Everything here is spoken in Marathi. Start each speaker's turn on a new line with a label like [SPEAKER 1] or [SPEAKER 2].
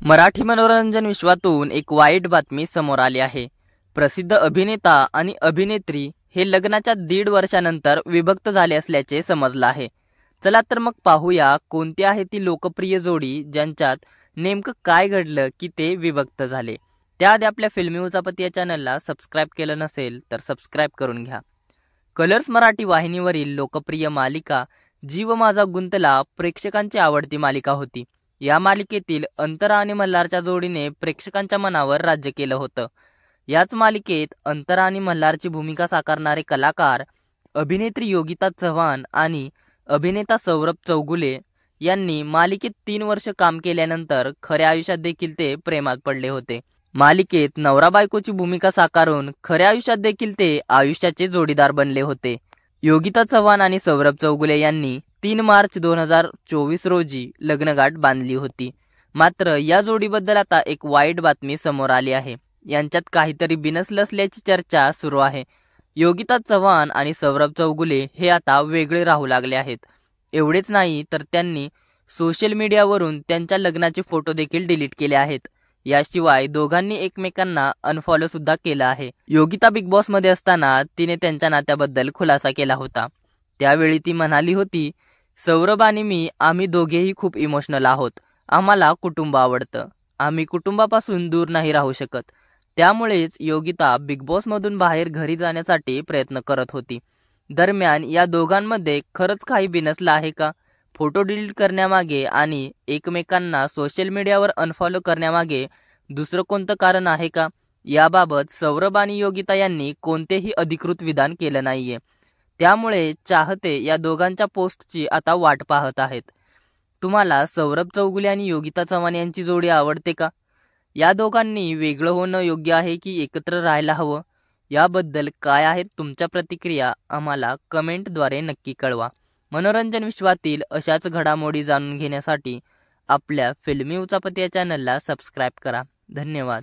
[SPEAKER 1] मराठी मनोरंजन विश्वातून एक वाईट बातमी समोर आली आहे। प्रसिद्ध अभिनेता आणि अभिनेत्री हे लग्नाच्या 1.5 वर्षानंतर विभक्त झाले असल्याचे समजलं आहे। चला तर मग पाहूया कोणती आहे ती लोकप्रिय जोडी ज्यांच्यात नेमकं काय घडलं की ते विभक्त झाले। त्याआधी आपल्या फिल्मी उचापती या चॅनलला सबस्क्राइब केलं नसेल तर सबस्क्राइब करून घ्या। कलर्स मराठी वाहिनीवरील लोकप्रिय मालिका जीव माझा गुंतला प्रेक्षकांची आवडती मालिका होती। या मालिकेतील अंतरा आणि मल्हारच्या जोडीने प्रेक्षकांच्या मनावर राज्य केलं होतं। याच मालिकेत अंतरा आणि मल्हारची भूमिका साकारणारे कलाकार अभिनेत्री योगिता चव्हाण आणि अभिनेता सौरभ चौगुले यांनी मालिकेत 3 वर्ष काम केल्यानंतर खऱ्या आयुष्यात देखील ते प्रेमात पडले होते। मालिकेत नवरा बायकोची भूमिका साकारून खऱ्या आयुष्यात देखील ते आयुष्याचे जोडीदार बनले होते। योगिता चव्हाण आणि सौरभ चौगुले यांनी 3 मार्च 2024 रोजी लग्नगाठ बांधली होती। मात्र या जोडीबद्दल आता एक वाईट बातमी समोर आली आहे। यांच्यात काहीतरी बिनसलं असल्याची चर्चा सुरू आहे। योगिता चव्हाण आणि सौरभ चौगुले हे आता वेगळे राहू लागले आहेत। एवढेच नाही तर त्यांनी सोशल मीडियावरून त्यांच्या लग्नाचे फोटो देखील डिलीट केले आहेत। याशिवाय दोघांनी एकमेकांना अनफॉलो सुद्धा केलं आहे। योगिता बिग बॉस मध्ये असताना तिने त्यांच्या नात्याबद्दल खुलासा केला होता। त्यावेळी ती म्हणाली होती, सौरभ आणि मी आम्ही दोघेही खूप इमोशनल आहोत। आम्हाला कुटुंब आवडतं। आम्ही कुटुंबापासून दूर नाही राहू शकत। त्यामुळेच योगिता बिग बॉस मधून बाहेर घरी जाण्यासाठी प्रयत्न करत होती। दरम्यान या दोघांमध्ये खरंच काही बिनसलं आहे का? फोटो डिलीट करण्यामागे आणि एकमेकांना सोशल मीडियावर अनफॉलो करण्यामागे दुसरं कोणतं कारण आहे का? याबाबत सौरभ आणि योगिता यांनी कोणतेही अधिकृत विधान केलं नाहीये। त्यामुळे चाहते या दोघांच्या पोस्टची आता वाट पाहत आहेत। तुम्हाला सौरभ चौगुले आणि योगिता चव्हाण यांची जोडी आवडते का? या दोघांनी वेगळं होणं योग्य आहे की एकत्र राहायला हवं? याबद्दल काय आहेत तुमच्या प्रतिक्रिया आम्हाला कमेंटद्वारे नक्की कळवा। मनोरंजन विश्वातील अशाच घडामोडी जाणून घेण्यासाठी आपल्या फिल्मी उचापती या चॅनलला सबस्क्राइब करा। धन्यवाद।